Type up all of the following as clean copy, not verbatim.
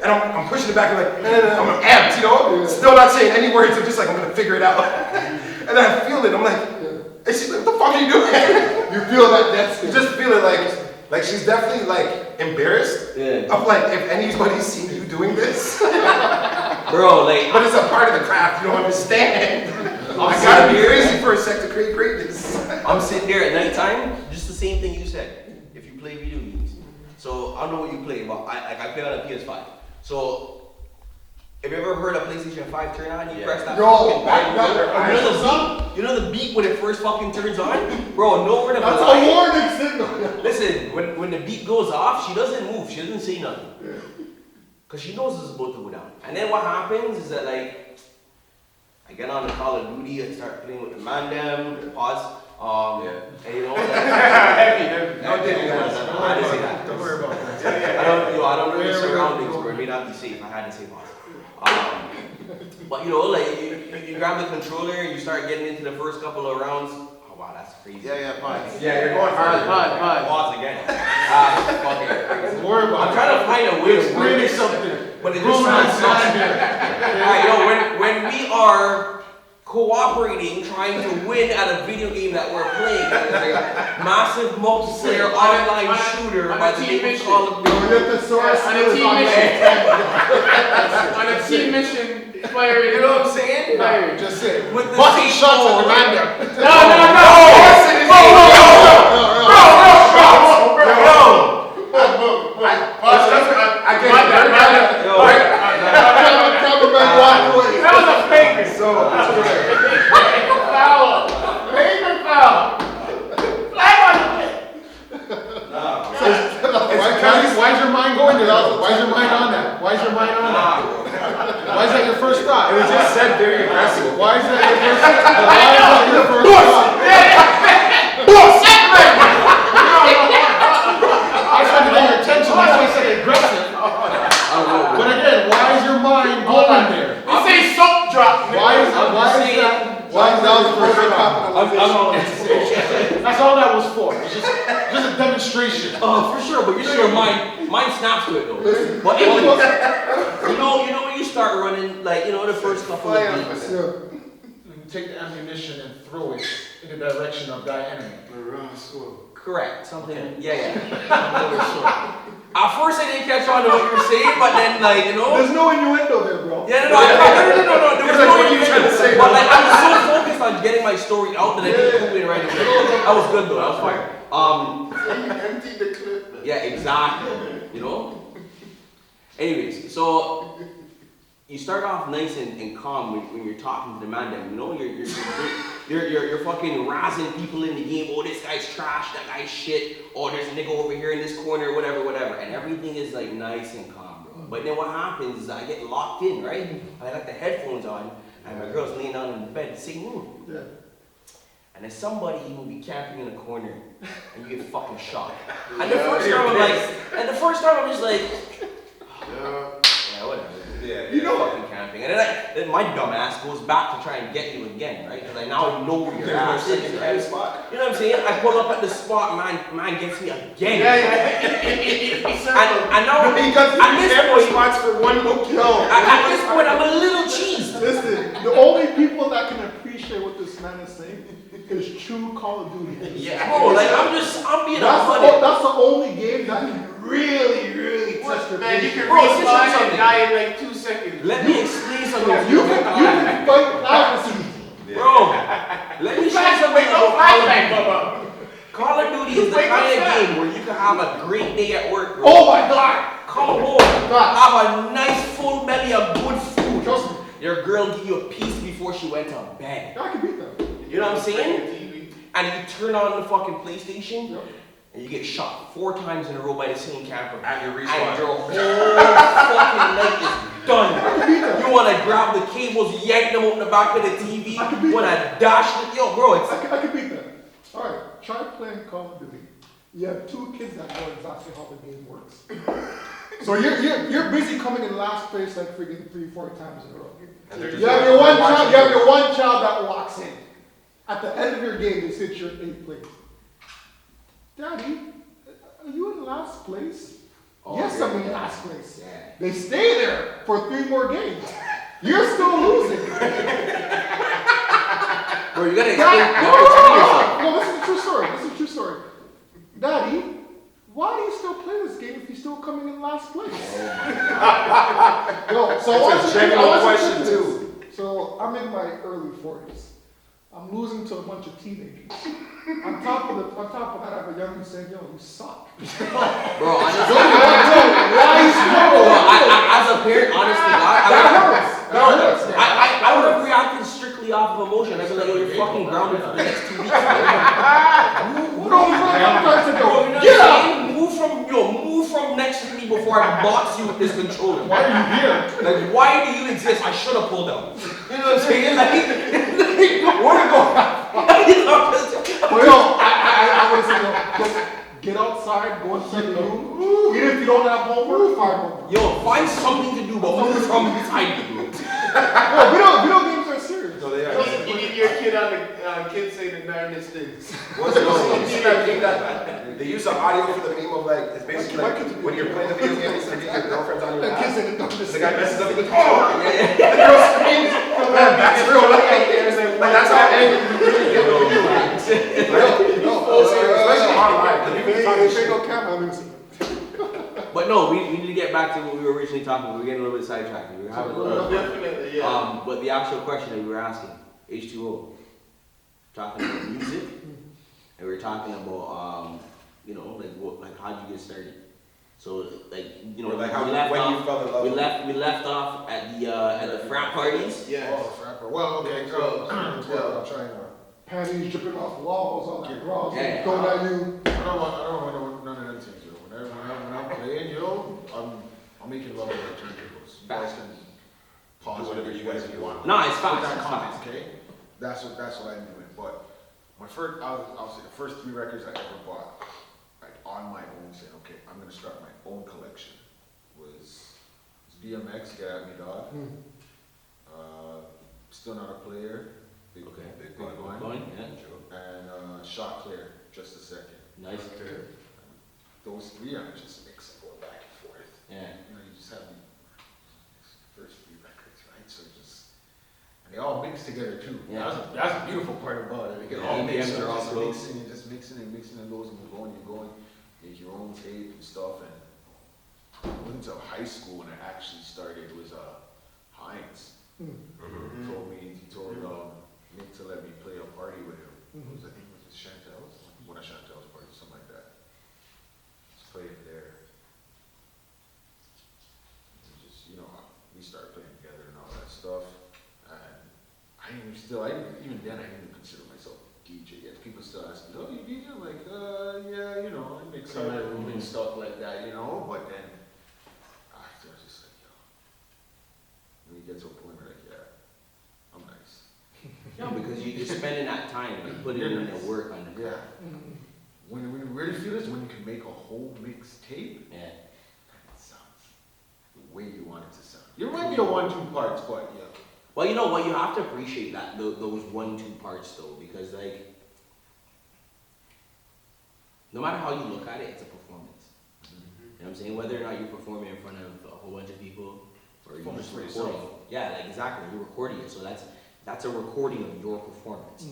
and I'm pushing it back, and like, I'm amped, you know? Still not saying any words, I'm just like, I'm gonna figure it out. And then I feel it, I'm like, and she's like, what the fuck are you doing? You feel that, you just feel it like she's definitely like embarrassed of like, if anybody's seen you doing this. Bro, like. But it's a part of the craft, you don't understand. I gotta be crazy for a sec to create greatness. I'm sitting there at nighttime, just the same thing you said. If you play video games. So I don't know what you play, but I play on a PS5. So have you ever heard a PlayStation 5 turn on? You press that fucking button. You know the beat when it first fucking turns on? Bro, nowhere to That's a warning signal. Listen, when the beat goes off, she doesn't move. She doesn't say nothing. Because she knows it's about to go down. And then what happens is that like, I get on the Call of Duty, I start playing with the man them, pause. And you know, like, I didn't say that. Don't worry about that. I don't know the surroundings where it may not be safe. I had to say pause. But you know, like you grab the controller and you start getting into the first couple of rounds. Oh wow, that's crazy. Pause. Yeah, you're going hard. Pause again. Fucking crazy. Don't worry about I'm trying to find a way to word really it, something. but it just sounds so Alright, yo, when we are cooperating, trying to win at a video game that we're playing, a massive multiplayer online shooter by the name of Call of Duty. On a team mission, player, You know what I'm saying? player. Just say it. With the Busting same shots goal, at the right? man. That was a faker. Foul. Faker foul. Flag on the play. Why is your mind going there? Why is your mind on that? Why is your mind on that? Why is that your first thought? It was just said very aggressive. Why is that your first thought? Why is that your first thought? I was trying to get your attention. That's why I said aggressive. But again, why is your mind going there? You say soap drop. Why is that the first thought? That's all that was for. It's just a demonstration. Oh, for sure, but you know your mind snaps to it though. But anyways, you know when you start running, like, you know, the first couple of beats. You take the ammunition and throw it in the direction of that enemy. Correct. Something. Yeah. At first I didn't catch on to what you were saying, but then like, you know. There's no innuendo there, bro. Yeah, no. There was no innuendo. But like, I was so focused on getting my story out that I didn't do it right away. That was good though. That was fire. Empty the clip. Yeah, exactly. You know. Anyways, so you start off nice and calm when you're talking to the man. Then you know you're fucking razzing people in the game. Oh, this guy's trash. That guy's shit. Oh, there's a nigga over here in this corner. Whatever. And everything is like nice and calm, bro. But then what happens is I get locked in, right? I got the headphones on, and my girl's laying down in the bed singing. Yeah. And then somebody will be camping in a corner, and you get fucking shot. And the first time I'm just like, yeah, whatever. Yeah, you know, fucking camping. And then my dumb ass goes back to try and get you again, right? Because I now know where your ass is, right? You know what I'm saying? I pull up at the spot, man gets me again. And now, Because at this point, spots for one look, at this point, I'm a little cheesed. Listen, the only people that can appreciate what this man is saying is true Call of Duty. Yeah, bro, like I'm being That's the only game that can really test your Man, you patience. can Bro, let me respawn show you and die in like 2 seconds. Let me explain something to You you. can fight accuracy. Bro, let me show you something about Call of Duty. Bubba. Call of Duty is the kind of game where you can have a great day at work, bro. Oh my God! Come home, have a nice full belly of good food. Trust me. Your girl give you a piece before she went to bed. I can beat that. You know what I'm saying? And you turn on the fucking PlayStation, and you get shot 4 times in a row by the same camper. And your And respawn. your whole fucking night is done. You want to grab the cables, yank them out the back of the TV. You want to dash it. Yo, bro, it's... I can beat that. Alright, try playing Call of Duty. You have 2 kids that know exactly how the game works. So you're busy coming in last place like freaking 3-4 times in a row. You have your one child that walks in. At the end of your game, they sit you're in 8th place. Daddy, are you in last place? Oh, yes, yeah, I'm in yeah. last place. Yeah. They stay there for 3 more games. You're still losing. Bro, you gotta explain, Dad, you gotta explain yourself. no, this is a true story. This is a true story. Daddy, why do you still play this game if you're still coming in last place? Yo, so It's a genuine question, too. So I'm in my early 40s. I'm losing to a bunch of teenagers. On top of that, I have a youngin saying, "Yo, you suck." Bro, honestly, Why is as a parent, honestly, I would have reacted strictly off of emotion. I'd be like, yo, you're fucking grounded for the next 2 weeks. Get up! Move from next to me before I box you with this controller. Why are you here? Like, why do you exist? I should have pulled out. You know what I'm saying? Like, where to go? Well, yo, I would say, yo, just get outside, go inside the room. Even if you don't have homework, find homework. Yo, find something to do, but move from inside the room. Yo, video games are serious. No, they are. You get your kid on the kids say the darndest things. What's the They use the audio for the meme of like, it's basically like when you're playing the video game instead of your girlfriend's on your The kids lap. in the darkness. The guy messes up with the controller. The girl screams. Man, that's real life. Like that's how angry you really get with video games. Especially online. But no, we need to get back to what we were originally talking about. We were getting a little bit sidetracked. We were having a little Definitely, yeah. but the actual question that we were asking, H2O, talking about music, and we were talking about, you know, like how did you get started? So, like, you know, Or like we how left when you off, fell in love. we left off at the frat parties. Yes. Oh, rapper. Well, okay, go. I'm trying to. Panties dripping off walls, all that bras Yeah. going at you. I don't want none of them things, yo. When I'm playing, yo, I'm making love with my turntables. You guys can pause whatever you guys want. No, it's Put fine. that It's comment, fine. okay? That's what I'm doing. But my first, I'll say the first 3 records I ever bought, like on my own, saying, okay, I'm gonna start my own collection. Was DMX, Get At Me Dog. Still Not a Player. Big one. Going, yeah. And Shot Clear, Just a Second. Nice. Those 3 are just mix and go back and forth. Yeah. You know, you just have the first 3 records, right? So and they all mix together too. Yeah. That's the beautiful part about it. They get all Yeah, mixed, ABMs so are all just close. mixing and those and you're going, make your own tape and stuff. And I went to high school when I actually started was Heinz. He told Nick to let me play a party with him. I think it was Chantel's, one of Chantel's parties, something like that. Just play it there. And just, you know, we started playing together and all that stuff. And even then I didn't even consider myself a DJ yet. People still ask me, oh, you DJ? I'm like, yeah, you know, I make some room and stuff like that, you know. But then I was just like, yo. When you get to a point where like, yeah, I'm nice. No, because you're spending that time, like, putting in the work on the Yeah. When you really feel this, when you can make a whole mixtape, Yeah. it sounds the way you want it to sound. It might be a 1-2 parts, but yeah. Well, you know what? You have to appreciate that those 1-2 parts though, because like, no matter how you look at it, it's a performance. You know what I'm saying? Whether or not you're performing in front of a whole bunch of people, or you're just for recording. yourself. Yeah, like exactly. You're recording it, so that's a recording of your performance.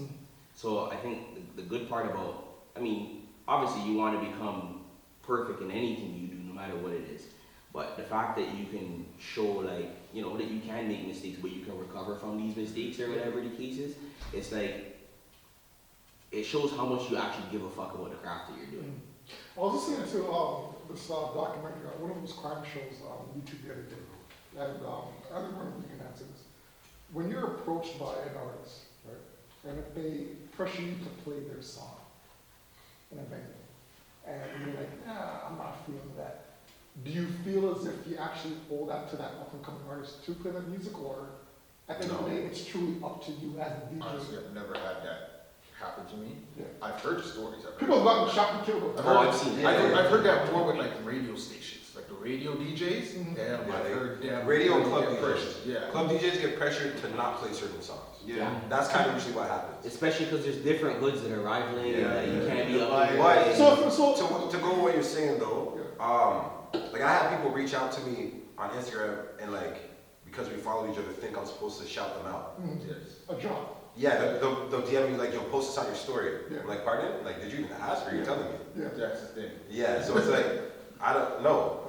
So I think the good part about, I mean, obviously you want to become perfect in anything you do, no matter what it is. But the fact that you can show, like, you know, that you can make mistakes, but you can recover from these mistakes or whatever the case is, it's like, it shows how much you actually give a fuck about the craft that you're doing. I was listening to this documentary, one of those crime shows on YouTube the other day, and I think one of the answers. When you're approached by an artist, right, and if they pressure you to play their song in a venue, and you're like, nah, I'm not feeling that. Do you feel as if you actually owe that to that up-and-coming artist to play that music, or at the end of the day, it's truly up to you as the DJ? Honestly, I've never had that happen to me. Yeah. I've heard stories. People have gotten shot and killed over I've that. heard, I've seen it. I've heard that more with like radio stations, like the radio DJs. Mhm. Damn, Yeah, I've heard them. radio and really club get DJs. pressured. Yeah. Club DJs get pressured to not play certain songs. Yeah. That's kind of usually what happens. Especially because there's different hoods that are rivaling, Yeah, and you yeah, can't be up But there. So to go with what you're saying though, like I have people reach out to me on Instagram and like, because we follow each other, think I'm supposed to shout them out. Yes. A job. Yeah, they'll DM me like, yo, post this on your story. Yeah. I'm like, pardon? Like, did you even ask or are you telling me? Yeah. That's the thing. Yeah, so it's like, I don't know.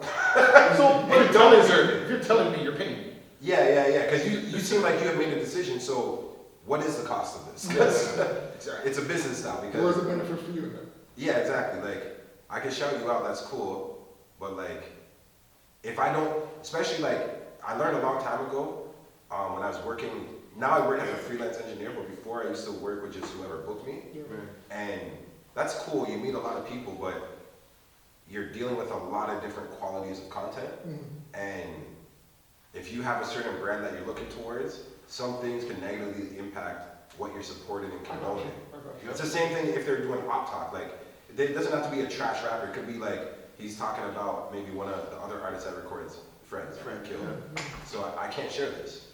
So, And you don't deserve it. If you're telling me, you're paying me. Yeah, because you seem like you have made a decision, so what is the cost of this? 'Cause Exactly. it's a business now where's because, the benefit for you then? yeah, exactly. Like, I can shout you out, that's cool, but like, if I don't, especially like, I learned a long time ago when I was working, now I work as a freelance engineer, but before I used to work with just whoever booked me. Yeah. And that's cool, you meet a lot of people, but you're dealing with a lot of different qualities of content. And if you have a certain brand that you're looking towards, some things can negatively impact what you're supporting and I got condoning. you. I got you. It's the same thing if they're doing pop talk. Like, it doesn't have to be a trash rapper. It could be like, he's talking about maybe one of the other artists that records Friends that killed. So I can't share this.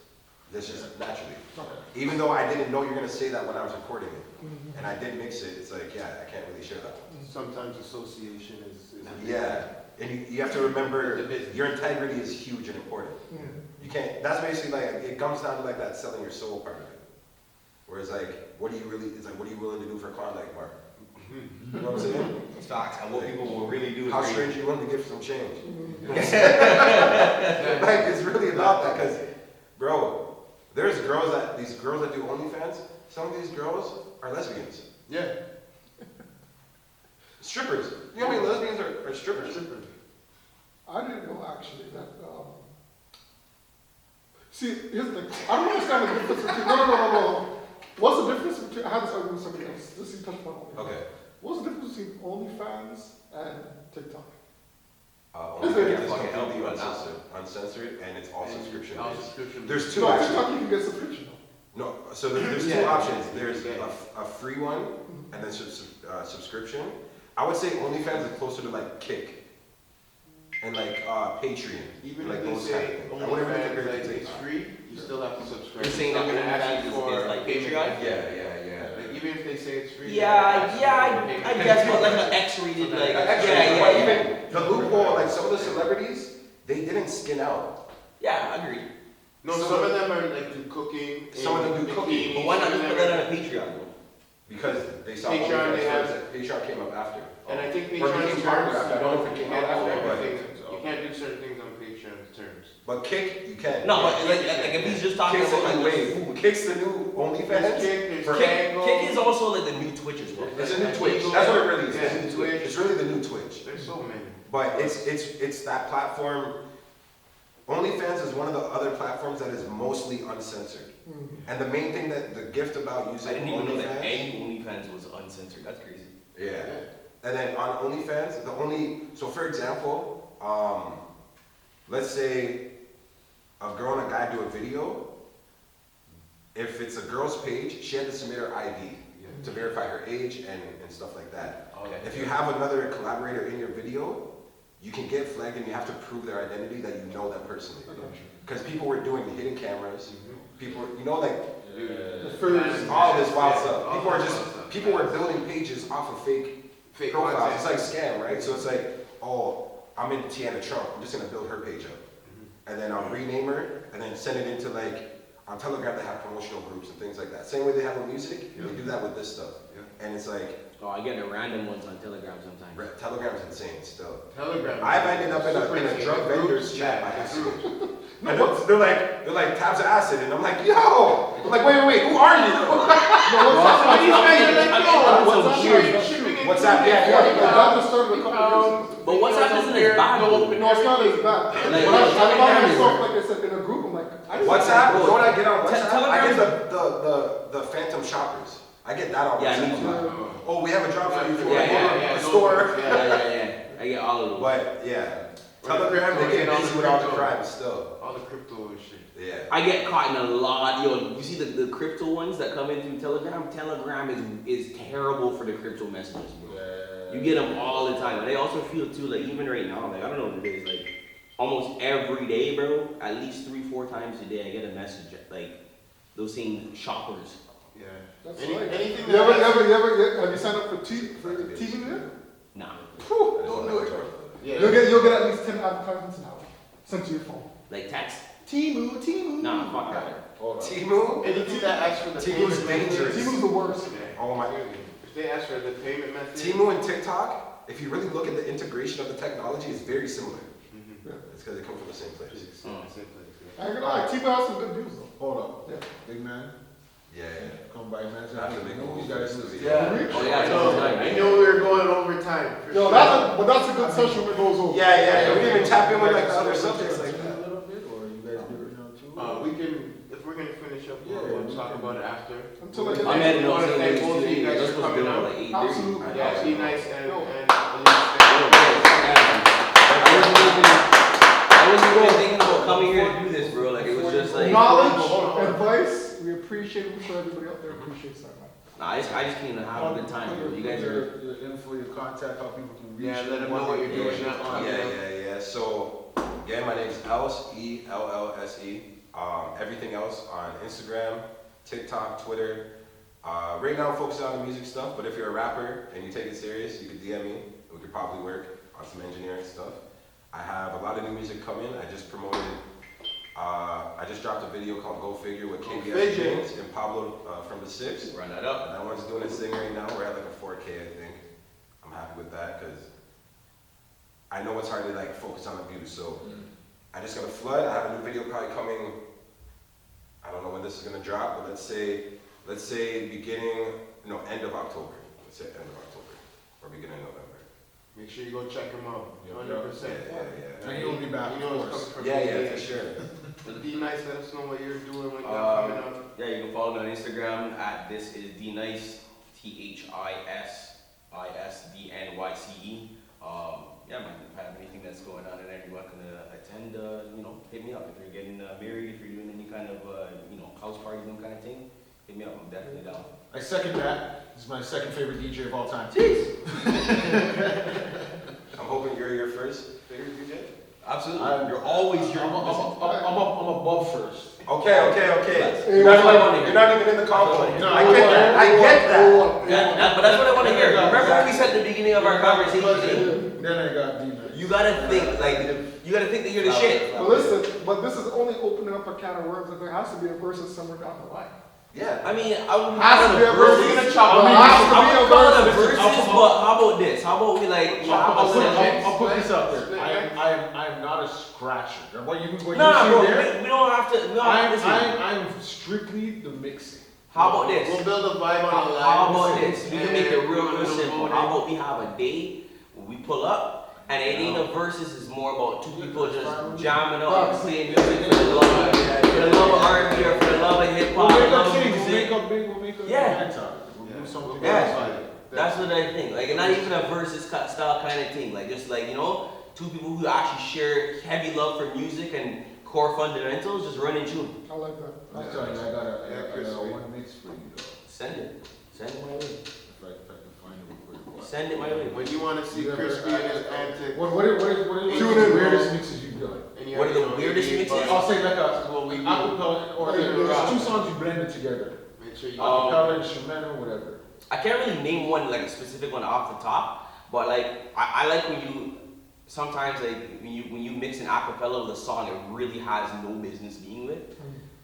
This just naturally. Okay. Even though I didn't know you were gonna say that when I was recording it, and I did mix it, it's like, yeah, I can't really share that. Sometimes association is Yeah, and you have to remember, your integrity is huge and important. You can't, that's basically like, it comes down to like that selling your soul part of it. Whereas like, what do you really, it's like, what are you willing to do for Klondike Bar? You know what I'm saying? Stocks, and what people will really do is How great. strange are you willing to give for some change? Like, it's really about that, because, bro, there's girls that, these girls that do OnlyFans, some of these girls are lesbians. Yeah. Strippers. You know how many lesbians are strippers? I didn't know actually that, see, here's the thing, I don't understand the difference between, no. What's the difference between, I had this argument with somebody else, this is touch upon OnlyFans. Okay. What's the difference between OnlyFans and TikTok? OnlyFans is Fucking help completely you out now. uncensored, and it's all subscription All based. subscription. There's two No, actually. TikTok you can get subscription though. No, so there's two Yeah. options. There's a free one, and then subscription. I would say OnlyFans is closer to like Kick and like Patreon. Even like if they those say kind of things. I wouldn't really OnlyFans, compare it like, to it's TikTok. free, you still have to subscribe. You're saying It's that not gonna ask OnlyFans you is for like payment. Patreon? Yeah. Like, even if they say it's free. Yeah, I guess, but like an X-rated, like, Actually, yeah. but even the loophole, like some of the celebrities, they didn't skin out. Yeah, I agree. No, some of them are like do cooking. Some of them do cooking. But why not just put that on a Patreon though? Because they saw Patreon, OnlyFans they have- first. Patreon came up after. And I think Or Patreon's became terms, popular after. I you don't know don't, if it you came can't out do after, but- everything, you can't do certain things on Patreon's terms. But Kick, you can. No, but like if he's just talking Kick's about the new like wave. Kick's the new OnlyFans. There's Kick, there's For- Tango. Kick is also like the new Twitch as well. It's a new Twitch. That's what it really is. Yeah, It's a new Twitch. It's really the new Twitch. There's so many. But it's that platform. OnlyFans is one of the other platforms that is mostly uncensored. And the main thing that the gift about I using didn't even know that OnlyFans. any OnlyFans was uncensored. That's crazy. Yeah. And then on OnlyFans, so for example, let's say a girl and a guy do a video. If it's a girl's page, she had to submit her ID to verify her age and stuff like that. Okay. If you have another collaborator in your video, you can get flagged and you have to prove their identity that you know them personally. Because people were doing hidden cameras. People were, like all this wild stuff. People were building pages off of fake profiles. It's like scam, right? So it's like, oh, I'm into Tiana Trump. I'm just gonna build her page up, and then I'll rename her, and then send it into like on Telegram. They have promotional groups and things like that. Same way they have with music, they do that with this stuff. And it's like, Oh, I get the random ones on Telegram sometimes. Telegram's insane still. Telegram. I've ended up in a drug vendor's chat by accident. And they're like tabs of acid, and I'm like, yo, I'm like, wait, who are you? What's that? Yeah. That just started a couple years ago. But WhatsApp isn't as bad though. No, it's not as bad. Like, When I Telegram found is- myself, like I said, in a group, I'm like, I didn't WhatsApp? You know what I get on WhatsApp? I Telegram- get the phantom shoppers. I get that on Yeah, me WhatsApp. too. Oh, we have a job for you for Yeah, a store. Yeah. I get all of them. But yeah, Telegram, they get busy with all the crime still. All the crypto and shit. Yeah. I get caught in a lot. Yo, you see the crypto ones that come in through Telegram? Telegram is terrible for the crypto messages, bro. You get them all the time. And they also feel too, like even right now, like I don't know what it is, like almost every day, bro, at least 3-4 times a day I get a message, like those same shoppers. Yeah. That's Any- right. anything Have you signed up for TV yet? Nah. Don't do it. Yeah. You'll get at least 10 advertisements an hour sent to your phone. Like text? Timu. Nah, fuck that. Hold on. Timu? Anything that asks for the Timu's payment method. dangerous. Timu's the worst. Oh my. If they ask for the payment method. Timu and TikTok, if you really look at the integration of the technology, is very similar. Mhm. It's because they come from the same place. Same place, yeah. I ain't gonna lie, Timu has some good views though. Hold up. Yeah. Big man, Yeah, yeah. come by, man. I have to make a You move guys for do this it. video. Oh, yeah, I know, I know we were going over time. for Yo, sure. that's a good session when it goes over. Yeah. We didn't even tap in with like the other subjects like A that. little bit, or you guys do it now too? We can, if we're gonna finish up, Yeah, we'll we talk can. about it after. Until I get I'm heading wanna over thank both of you guys That's for supposed to coming be out. like 8:30. Absolutely. Yeah, be nice and Yo. I wasn't even thinking about coming here to do this, bro. Like, it was just like. Knowledge, advice, we appreciate it. I'm sure everybody out there appreciates that, man. Nah, I just came to have a good time, bro. You guys are. Your info, your contact, how people can reach Yeah, you. let them know what you're doing Yeah. now. Yeah. So, again, my name is Ellis, ELLSE. Everything else on Instagram, TikTok, Twitter. Right now, I'm focusing on the music stuff, but if you're a rapper and you take it serious, you could DM me. We could probably work on some engineering stuff. I have a lot of new music coming. I just promoted, I just dropped a video called Go Figure with Go KBS Figure. James and Pablo from the Six. Run that up. And that one's doing its thing right now. We're at like a 4K, I think. I'm happy with that because I know it's hard to like focus on the views. So I just got a flood. I have a new video probably coming. I don't know when this is gonna drop, but let's say end of October. Let's say end of October or beginning of November. Make sure you go check them out. Yeah. 100%. Yeah. And you'll be back, You of know it's course. coming from Yeah, for sure. Be nice, let us know what you're doing when you're coming up. Yeah, you can follow me on Instagram at this is dnice, THISISDNYCE. Yeah, man, if you have anything that's going on and anyone can attend, hit me up. If you're getting married, if you're doing any kind of, house parties, some kind of thing, hit me up. I'm definitely down. I second that. This is my second favorite DJ of all time. Jeez. I'm hoping you're your first favorite DJ. Absolutely. I'm- You're always I'm above first. Okay. Hey, That's what I want to hear. You're not even in the combo. No, I get that. But that's what I want to hear. Remember what we said at the beginning of our conversation? Then I got D. You gotta think that you're the shit. But listen, but this is only opening up a can of worms that there has to be a versus somewhere down the line. Yeah. I mean, I wouldn't Has to be a versus. versus. Has to I be wouldn't a call it a versus. versus, but how about this? How about we like? I'll put this out there. I am not a scratcher. What you see No, there? we don't have to. We don't have to listen. I'm strictly the mixing. How about this? We'll build a vibe on a live. How about this? We can make it And real we're gonna simple. vote How it. about we have a day when we pull up and it ain't a versus, it's more about two people just jamming up and playing music for the love of R&B or for the love of hip hop, the love of music. We'll make a Yeah. event out of it. We'll do something. Yeah. That's what I think. Like, not even a versus style kind of thing. Like, just like, two people who actually share heavy love for music and core fundamentals just run in tune. I like that. I'm telling you, I got one mix for you, though. Send it my way. If I can find it real quick. Send it my way. When you want to see Crispy and his antics. What are the Tune in, weirdest mixes you've done? and you What are the already know weirdest 88 mixes? bucks. I'll say like That's what we do. acapella, or there's two songs you blended together. Make sure you. Acapella, instrumental, whatever. I can't really name one, like a specific one off the top, but like, I like when you, sometimes like, when you mix an acapella with a song it really has no business being with.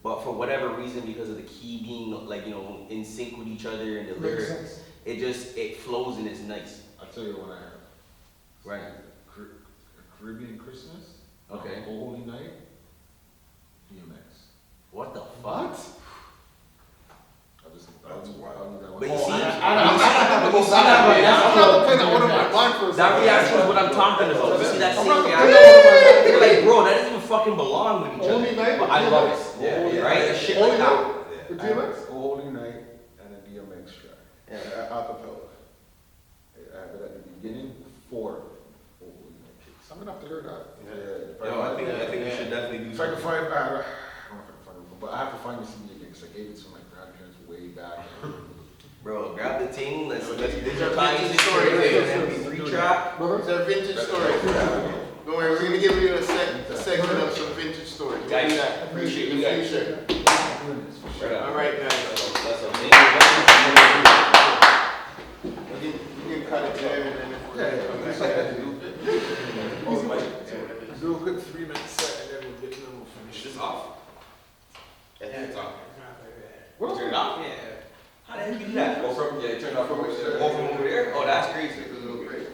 But for whatever reason, because of the key being like, in sync with each other and the Makes lyrics, sense. it flows and it's nice. I'll tell you what I have. Right. Caribbean Christmas. Okay. Holy Night. DMX. What the fuck? What? That's wild. But you see, I'm not playing that one of my mind for a that second. reaction is what I'm talking about. You see that I'm same not reaction? playing that one of my mind. You're like, bro, that doesn't even fucking belong with each Only other. night. But I love it. Yeah. Right? A shit Only like that. night with DMX. Holy Night and a DMX track. Yeah. Acapella. I have it at the beginning before Holy Night kicks. I'm gonna have to hear that. Yo, I think we should definitely do If I can something. find, I don't know if I can find it, but I have to find the CD again because I gave it to my grandparents way back. Bro, grab the ting, let's These digitize are it, stories, MP3 track. It's a vintage story. Don't worry, we're gonna give you a segment of some vintage stories. We'll do Guys, that. appreciate In you the guys. future. Right on. All right, guys. That's okay. You can cut it there and then if we're Yeah, come that's back. what I do. Do a quick 3-minute set and then we'll finish. Is this off? Yeah, it's on. What else? Turn it off? Yeah. How the heck you do that? Go from, yeah, turn it off from over there? Oh, that's crazy. Take a little break.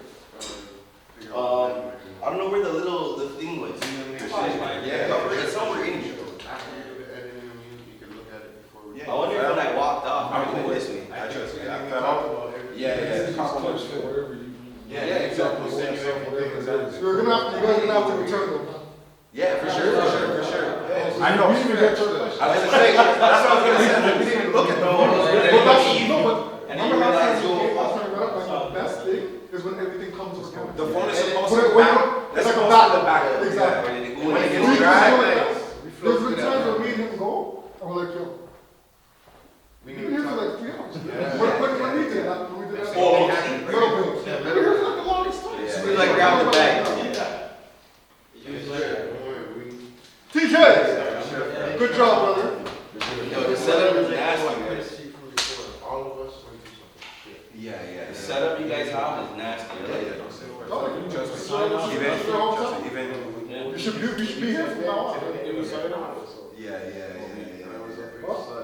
I don't know where the thing was. Yeah, it's somewhere in here. After you do the editing, you can look at it before we. I wonder if when I walked off, I went this way. I trust you. I talked about everything. Yeah. Touch for whatever you need. Yeah, exactly. Send you everything. You're gonna have to, you guys are gonna have to return them. Yeah, for sure. I know. You get your I was gonna say, that's what I was gonna say. We didn't even look at those. But that's, no, but And then remember you last realize time you- last time I read up, like, the best thing is when everything comes to camera. The phone is supposed When to it- back. when That's it's like a supposed back. to the back. Exactly. When it We gets can dry, do it like nice. this. We flow There's through been that. times where me and him go, and we're like, yo, We we've need been here to for talk. like 3 hours. Yeah. When we did that, when we did that. Oh, Little bit. We've been here for like the longest time. Yeah. So we like grab the bag. TJ, good job, brother. Yo, the setup is nasty, guys. All of us went through something shit. Yeah. The setup you guys have is nasty. I like it. Trust me. Yeah. You should be here from now on. Yeah.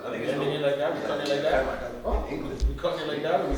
I think it's like that. We cut it like that. English. We cut it like that.